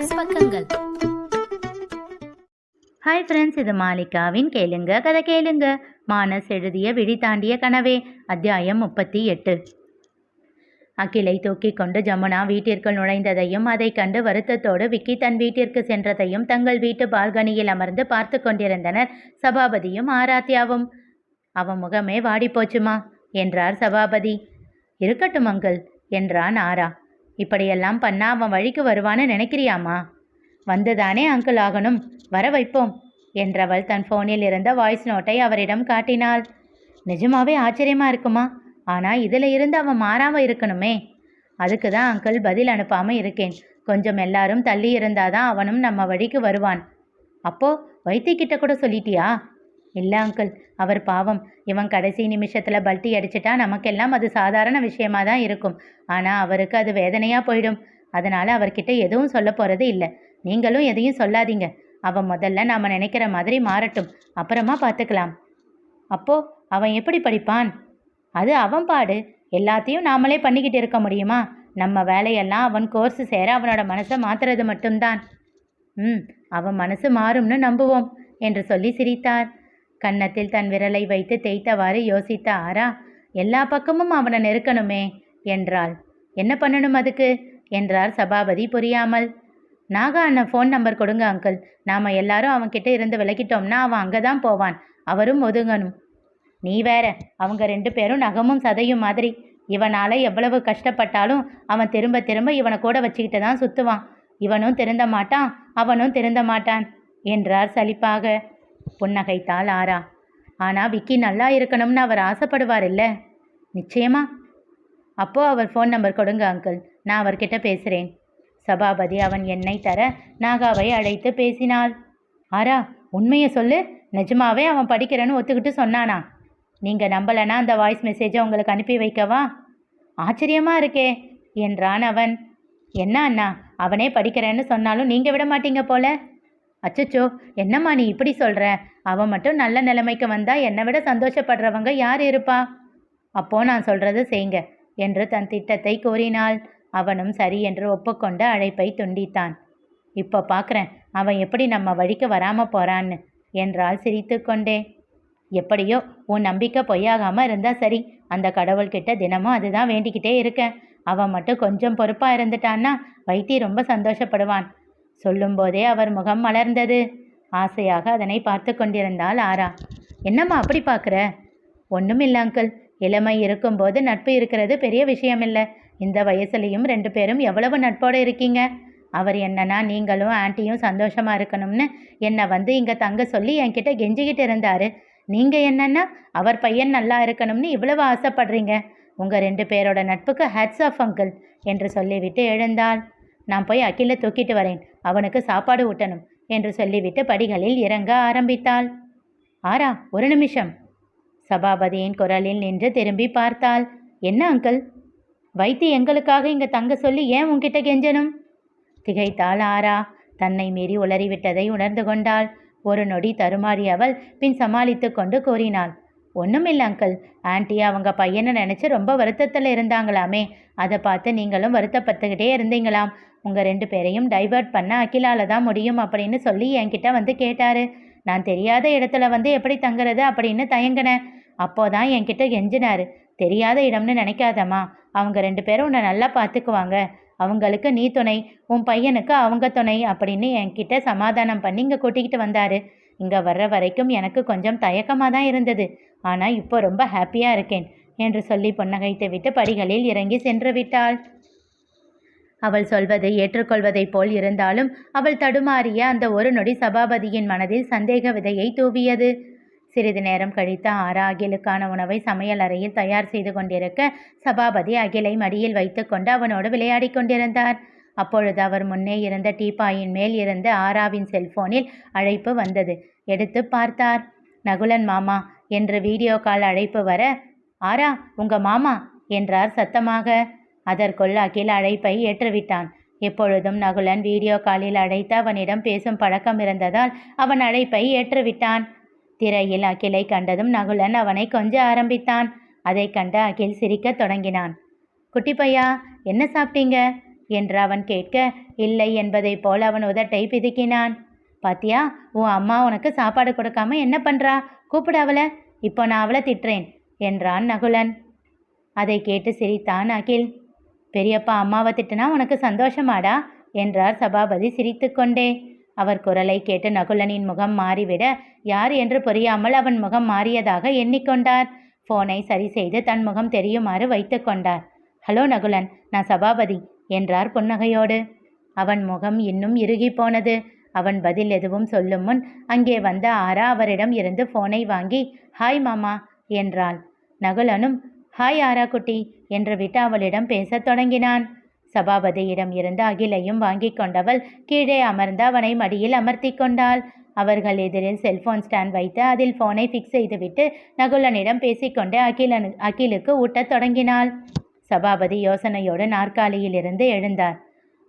மானஸ் பக்கங்கள். Hi friends, இது மாலிகாவின் கேளுங்க கதை கேளுங்க. மானஸ் எழுதிய விழி தாண்டிய கனவே, அத்தியாயம் 38. அகிலை தூக்கி கொண்டு ஜமுனா வீட்டிற்குள் நுழைந்ததையும் அதை கண்டு வருத்தத்தோடு விக்கி தன் வீட்டிற்கு சென்றதையும் தங்கள் வீட்டு பால்கனியில் அமர்ந்து பார்த்து கொண்டிருந்தனர் சபாபதியும் ஆராத்யாவும். அவன் முகமே வாடி போச்சுமா என்றார் சபாபதி. இருக்கட்டும் அங்கிள் என்றான் ஆரா. இப்படியெல்லாம் பண்ணா அவன் வழிக்கு வருவான்னு நினைக்கிறியாமா? வந்துதானே அங்கிள் ஆகணும், வர வைப்போம் என்றவள் தன் ஃபோனில் இருந்த வாய்ஸ் நோட்டை அவரிடம் காட்டினாள். நிஜமாவே ஆச்சரியமா இருக்குமா? ஆனால் இதில் இருந்து அவன் மாறாமல் இருக்கணுமே. அதுக்கு தான் அங்கிள் பதில் அனுப்பாமல் இருக்கேன். கொஞ்சம் எல்லாரும் தள்ளி இருந்தாதான் அவனும் நம்ம வழிக்கு வருவான். அப்போ வைத்தியக்கிட்ட கூட சொல்லிட்டியா? இல்லை அங்கிள், அவர் பாவம். இவன் கடைசி நிமிஷத்தில் பல்ட்டி அடிச்சிட்டா நமக்கெல்லாம் அது சாதாரண விஷயமா தான் இருக்கும். ஆனால் அவருக்கு அது வேதனையாக போயிடும். அதனால் அவர்கிட்ட எதுவும் சொல்ல போகிறது இல்லை. நீங்களும் எதையும் சொல்லாதீங்க. அவன் முதல்ல நாம் நினைக்கிற மாதிரி மாறட்டும், அப்புறமா பார்த்துக்கலாம். அப்போ அவன் எப்படி படிப்பான்? அது அவன் பாடு. எல்லாத்தையும் நாமளே பண்ணிக்கிட்டு இருக்க முடியுமா? நம்ம வேலையெல்லாம் அவன் கோர்ஸ் சேர அவனோட மனசை மாற்றுறது மட்டும்தான். அவன் மனசு மாறும்னு நம்புவோம் என்று சொல்லி சிரித்தார். கன்னத்தில் தன் விரலை வைத்து தேய்த்தவாறு யோசித்த ஆரா, எல்லா பக்கமும் அவனை நெருக்கணுமே என்றாள். என்ன பண்ணணும் அதுக்கு என்றார் சபாபதி புரியாமல். நாகா அண்ணன் ஃபோன் நம்பர் கொடுங்க அங்கிள். நாம் எல்லாரும் அவன்கிட்ட இருந்து விலகிட்டோம்னா அவன் அங்கே தான் போவான். அவரும் ஒதுங்கணும். நீ வேற, அவங்க 2 பேரும் நகமும் சதையும் மாதிரி. இவனால் எவ்வளவு கஷ்டப்பட்டாலும் அவன் திரும்ப திரும்ப இவனை கூட வச்சுக்கிட்டு தான் சுற்றுவான். இவனும் திருந்த மாட்டான், அவனும் திருந்த மாட்டான் என்றார் சலிப்பாக. புன்னகைத்தாள் ஆரா. ஆனால் விக்கி நல்லா இருக்கணும்னு அவர் ஆசைப்படுவார் இல்லை? நிச்சயமா. அப்போ அவர் ஃபோன் நம்பர் கொடுங்க அங்கிள், நான் அவர்கிட்ட பேசுகிறேன். சபாபதி அவன் எண்ணை தர நாகாவை அழைத்து பேசினாள். ஆரா, உண்மையை சொல்லு. நிஜமாவே அவன் படிக்கிறேன்னு ஒத்துக்கிட்டு சொன்னானா? நீங்கள் நம்பலைன்னா அந்த வாய்ஸ் மெசேஜை உங்களுக்கு அனுப்பி வைக்கவா? ஆச்சரியமாக இருக்கே என்றான் அவன். என்ன அண்ணா, அவனே படிக்கிறேன்னு சொன்னாலும் நீங்கள் விட மாட்டீங்க போல. அச்சச்சோ, என்னம்மா நீ இப்படி சொல்கிற? அவன் மட்டும் நல்ல நிலைமைக்கு வந்தால் என்னை விட சந்தோஷப்படுறவங்க யார் இருப்பா? அப்போ நான் சொல்கிறது செய்யுங்க என்று தன் திட்டத்தை கூறினாள். அவனும் சரி என்று ஒப்புக்கொண்டு அழைப்பை துண்டித்தான். இப்போ பார்க்குறேன் அவன் எப்படி நம்ம வழிக்கு வராமல் போகிறான்னு என்றாள் சிரித்து கொண்டே. எப்படியோ உன் நம்பிக்கை பொய்யாகாமல் இருந்தால் சரி. அந்த கடவுள்கிட்ட தினமும் அதுதான் வேண்டிக்கிட்டே இருக்கேன். அவன் மட்டும் கொஞ்சம் பொறுப்பாக இருந்துட்டான்னா வைத்தி ரொம்ப சந்தோஷப்படுவான். சொல்லும்போதே அவர் முகம் மலர்ந்தது. ஆசையாக அதனை பார்த்து கொண்டிருந்தாள் ஆரா. என்னம்மா அப்படி பார்க்குற? ஒன்றும் இல்லை அங்கிள். இளமை இருக்கும்போது நட்பு இருக்கிறது பெரிய விஷயமில்லை. இந்த வயசுலையும் 2 பேரும் எவ்வளவு நட்போடு இருக்கீங்க. அவர் என்னன்னா நீங்களும் ஆன்ட்டியும் சந்தோஷமாக இருக்கணும்னு என்னை வந்து இங்கே தங்க சொல்லி என்கிட்ட கெஞ்சிக்கிட்டு இருந்தார். நீங்கள் என்னன்னா அவர் பையன் நல்லா இருக்கணும்னு இவ்வளவு ஆசைப்படுறீங்க. உங்கள் 2 பேரோட நட்புக்கு ஹேட்ஸ் ஆஃப் அங்கிள் என்று சொல்லிவிட்டு எழுந்தாள். நான் போய் அகிலை தூக்கிட்டு வரேன், அவனுக்கு சாப்பாடு ஊட்டணும் என்று சொல்லிவிட்டு படிகளில் இறங்க ஆரம்பித்தாள். ஆரா, ஒரு நிமிஷம். சபாபதியின் குரலில் நின்று திரும்பி பார்த்தாள். என்ன அங்கிள்? வைத்தி எங்களுக்காக இங்கே தங்க சொல்லி ஏன் உன்கிட்ட கெஞ்சணும்? திகைத்தாள் ஆரா. தன்னை மீறி உளறிவிட்டதை உணர்ந்து கொண்டாள். ஒரு நொடி தருமாறி அவள் பின் சமாளித்து கொண்டு கூறினாள். ஒன்றுமில்லை அங்கிள். ஆன்ட்டி அவங்க பையனை நினச்சி ரொம்ப வருத்தத்தில் இருந்தாங்களாமே. அதை பார்த்து நீங்களும் வருத்தப்பட்டுக்கிட்டே இருந்தீங்களாம். உங்கள் 2 பேரையும் டைவர்ட் பண்ண அகிலால தான் முடியும் அப்படின்னு சொல்லி என்கிட்ட வந்து கேட்டார். நான் தெரியாத இடத்துல வந்து எப்படி தங்குறது அப்படின்னு தயங்கினேன். அப்போதான் என்கிட்ட கெஞ்சினார். தெரியாத இடம்னு நினைக்காதம்மா. அவங்க 2 பேரும் உன்னை நல்லா பார்த்துக்குவாங்க. அவங்களுக்கு நீ துணை, உன் பையனுக்கு அவங்க துணை அப்படின்னு என்கிட்ட சமாதானம் பண்ணி இங்கே கூட்டிக்கிட்டு வந்தார். இங்கே வர்ற வரைக்கும் எனக்கு கொஞ்சம் தயக்கமாக தான் இருந்தது. ஆனால் இப்போ ரொம்ப ஹாப்பியாக இருக்கேன் என்று சொல்லி புன்னகைத்து விட்டு படிகளில் இறங்கி சென்று விட்டாள். அவள் சொல்வதை ஏற்றுக்கொள்வதைப் போல் இருந்தாலும் அவள் தடுமாறிய அந்த ஒரு நொடி சபாபதியின் மனதில் சந்தேக விதையை தூவியது. சிறிது நேரம் கழித்து ஆரா அகிலுக்கான உணவை சமையல் அறையில் தயார் செய்து கொண்டிருக்க சபாபதி அகிலை மடியில் வைத்து கொண்டு அவனோடு விளையாடி கொண்டிருந்தார். அப்பொழுது அவர் முன்னே இருந்த டீப்பாயின் மேல் இருந்து ஆராவின் செல்போனில் அழைப்பு வந்தது. எடுத்து பார்த்தார். நகுலன் மாமா என்று வீடியோ கால் அழைப்பு வர, ஆரா உங்க மாமா என்றார் சத்தமாக. அதற்குள் அகில் அழைப்பை ஏற்றுவிட்டான். எப்பொழுதும் நகுலன் வீடியோ காலில் அழைத்து அவனிடம் பேசும் பழக்கம் இருந்ததால் அவன் அழைப்பை ஏற்றுவிட்டான். திரையில் அகிலை கண்டதும் நகுலன் அவனை கொஞ்ச ஆரம்பித்தான். அதை கண்ட அகில் சிரிக்க தொடங்கினான். குட்டி பையா, என்ன சாப்பிட்டீங்க என்று அவன் கேட்க, இல்லை என்பதைப் போல் அவன் உதட்டை பிதுக்கினான். பாத்தியா, உன் அம்மா உனக்கு சாப்பாடு கொடுக்காம என்ன பண்றா? கூப்பிட அவளை. இப்போ நான் அவளை திட்டுறேன் என்றான் நகுலன். அதை கேட்டு சிரித்தான் அகில். பெரியப்பா அம்மாவை திட்டுனா உனக்கு சந்தோஷமாடா என்றார் சபாபதி சிரித்து கொண்டே. அவர் குரலை கேட்டு நகுலனின் முகம் மாறிவிட யார் என்று புரியாமல் அவன் முகம் மாறியதாக எண்ணிக்கொண்டார். போனை சரி செய்து தன் முகம் தெரியுமாறு வைத்து கொண்டார். ஹலோ நகுலன், நான் சபாபதி என்றார் புன்னகையோடு. அவன் முகம் இன்னும் இறுகி போனது. அவன் பதில் எதுவும் சொல்லும் முன் அங்கே வந்த ஆரா அவரிடம் இருந்து போனை வாங்கி ஹாய் மாமா என்றாள். நகுலனும் ஹாய் ஆரா குட்டி என்று விட்டு அவளிடம் பேசத் தொடங்கினான். சபாபதியிடம் இருந்து அகிலையும் வாங்கி கொண்டவள் கீழே அமர்ந்து அவனை மடியில் அமர்த்தி கொண்டாள். அவர்கள் எதிரில் செல்போன் ஸ்டாண்ட் வைத்து அதில் போனை ஃபிக்ஸ் செய்துவிட்டு நகுலனிடம் பேசிக்கொண்டு அகிலுக்கு ஊட்டத் தொடங்கினாள். சபாபதி யோசனையோடு நாற்காலியிலிருந்து எழுந்தார்.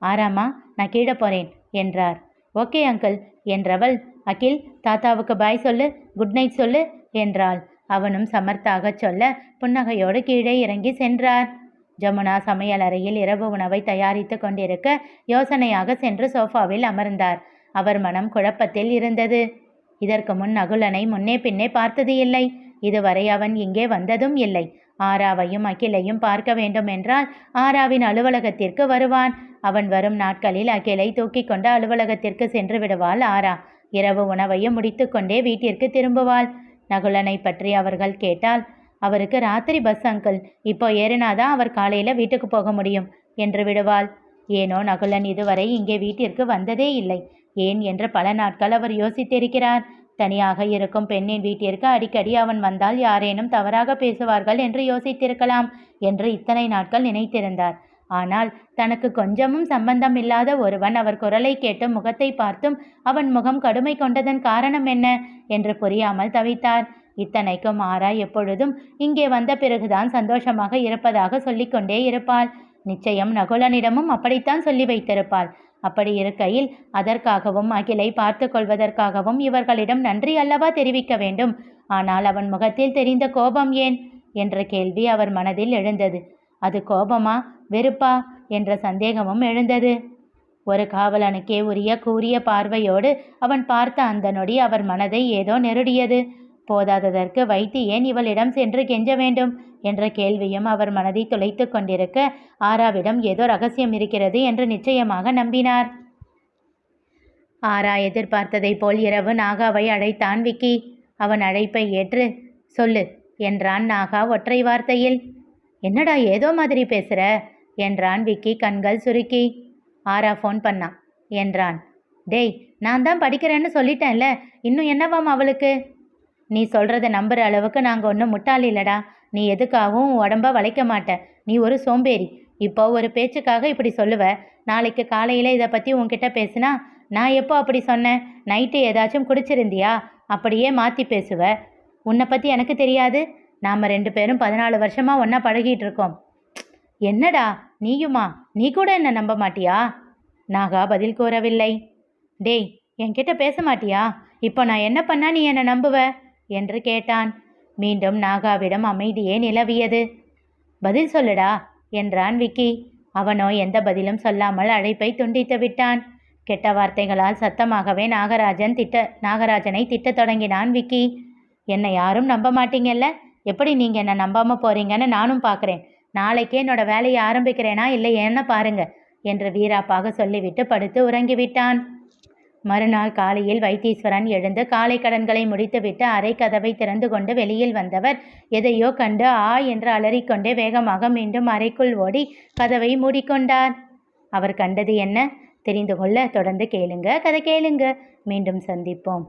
ஆராமா, நான் கீழே போறேன் என்றார். ஓகே அங்கிள் என்றவள், அகில் தாத்தாவுக்கு பாய் சொல்லு, குட் நைட் சொல்லு என்றாள். அவனும் சமர்த்தாக சொல்ல புன்னகையோடு கீழே இறங்கி சென்றார். ஜமுனா சமையலறையில் இரவு உணவை தயாரித்து கொண்டிருக்க யோசனையாக சென்று சோஃபாவில் அமர்ந்தார். அவர் மனம் குழப்பத்தில் இருந்தது. இதற்கு முன் நகுலனை முன்னே பின்னே பார்த்தது இல்லை. இதுவரை அவன் இங்கே வந்ததும் இல்லை. ஆராவையும் அகிலையும் பார்க்க வேண்டும் என்றால் ஆராவின் அலுவலகத்திற்கு வருவான். அவன் வரும் நாட்களில் அகிலை தூக்கி கொண்டு அலுவலகத்திற்கு சென்று விடுவாள் ஆரா. இரவு உணவையும் முடித்து கொண்டே வீட்டிற்கு திரும்புவாள். நகுலனை பற்றி அவர்கள் கேட்டால், அவருக்கு ராத்திரி பஸ் அங்கிள், இப்போ ஏறினாதான் அவர் காலையில் வீட்டுக்கு போக முடியும் என்று விடுவாள். ஏனோ நகுலன் இதுவரை இங்கே வீட்டிற்கு வந்ததே இல்லை. ஏன் என்று பல நாட்கள் அவர் யோசித்திருக்கிறார். தனியாக இருக்கும் பெண்ணின் வீட்டிற்கு அடிக்கடி அவன் வந்தால் யாரேனும் தவறாக பேசுவார்கள் என்று யோசித்திருக்கலாம் என்று இத்தனை நாட்கள் நினைத்திருந்தார். ஆனால் தனக்கு கொஞ்சமும் சம்பந்தம் இல்லாத ஒருவன் அவர் குரலை கேட்டும் முகத்தை பார்த்தும் அவன் முகம் கடுமை கொண்டதன் காரணம் என்ன என்று புரியாமல் தவித்தார். இத்தனைக்கும் ஆரா எப்பொழுதும் இங்கே வந்த பிறகுதான் சந்தோஷமாக இருப்பதாக சொல்லிக்கொண்டே இருப்பாள். நிச்சயம் நகுலனிடமும் அப்படித்தான் சொல்லி வைத்திருப்பாள். அப்படி இருக்கையில் அதற்காகவும் அகிலை பார்த்து கொள்வதற்காகவும் இவர்களிடம் நன்றி அல்லவா தெரிவிக்க வேண்டும். ஆனால் அவன் முகத்தில் தெரிந்த கோபம் ஏன் என்ற கேள்வி அவர் மனதில் எழுந்தது. அது கோபமா வெறுப்பா என்ற சந்தேகமும் எழுந்தது. ஒரு காவலனுக்கே உரிய கூரிய பார்வையோடு அவன் பார்த்த அந்த நொடி அவர் மனதை ஏதோ நெருடியது. போதாததற்கு வைத்து ஏன் இவளிடம் சென்று கெஞ்ச வேண்டும் என்ற கேள்வியும் அவர் மனதை துளைத்து கொண்டிருக்க ஆராவிடம் ஏதோ ரகசியம் இருக்கிறது என்று நிச்சயமாக நம்பினார். ஆரா எதிர்பார்த்ததை போல் இரவு நாகாவை அழைத்தான் விக்கி. அவன் அழைப்பை ஏற்று சொல்லு என்றான் நாகா ஒற்றை வார்த்தையில். என்னடா ஏதோ மாதிரி பேசுற என்றான் விக்கி கண்கள் சுருக்கி. ஆரா ஃபோன் பண்ணான் என்றான். டேய், நான் தான் படிக்கிறேன்னு சொல்லிட்டேன்ல, இன்னும் என்னவாம் அவளுக்கு? நீ சொல்கிறத நம்புகிற அளவுக்கு நாங்கள் ஒன்றும் முட்டாள் இல்லடா. நீ எதுக்காகவும் உடம்ப வளைக்க மாட்ட. நீ ஒரு சோம்பேறி. இப்போ ஒரு பேச்சுக்காக இப்படி சொல்லுவ. நாளைக்கு காலையில் இதை பற்றி உன்கிட்ட பேசுனா நான் எப்போ அப்படி சொன்னேன்? நைட்டு ஏதாச்சும் குடிச்சிருந்தியா? அப்படியே மாற்றி பேசுவ. உன்னை பற்றி எனக்கு தெரியாது? நாம் 2 பேரும் 14 வருஷமாக ஒன்றா பழகிட்டு இருக்கோம். என்னடா நீயுமா? நீ கூட என்ன நம்ப மாட்டியா? நாகா பதில் கூறவில்லை. டேய், என்கிட்ட பேச மாட்டியா? இப்போ நான் என்ன பண்ணா நீ என்னை நம்புவ என்று கேட்டான். மீண்டும் நாகாவிடம் அமைதியே நிலவியது. பதில் சொல்லுடா என்றான் விக்கி. அவனோ எந்த பதிலும் சொல்லாமல் அழைப்பை துண்டித்து விட்டான். கெட்ட வார்த்தைகளால் சத்தமாகவே நாகராஜனை திட்டத் தொடங்கினான் விக்கி. என்னை யாரும் நம்ப மாட்டீங்கல்ல, எப்படி நீங்கள் என்னை நம்பாமல் போறீங்கன்னு நானும் பார்க்குறேன். நாளைக்கே என்னோட வேலையை ஆரம்பிக்கிறேனா இல்லை என்ன பாருங்க என்று வீராப்பாக சொல்லிவிட்டு படுத்து உறங்கிவிட்டான். மறுநாள் காலையில் வைத்தீஸ்வரன் எழுந்து காலை கடன்களை முடித்துவிட்டு அறை கதவை திறந்து கொண்டு வெளியில் வந்தவர் எதையோ கண்டு ஆ என்று அலறிக்கொண்டே வேகமாக மீண்டும் அறைக்குள் ஓடி கதவை மூடிக்கொண்டார். அவர் கண்டது என்ன தெரிந்து கொள்ள தொடர்ந்து கேளுங்க. கதை கேளுங்க. மீண்டும் சந்திப்போம்.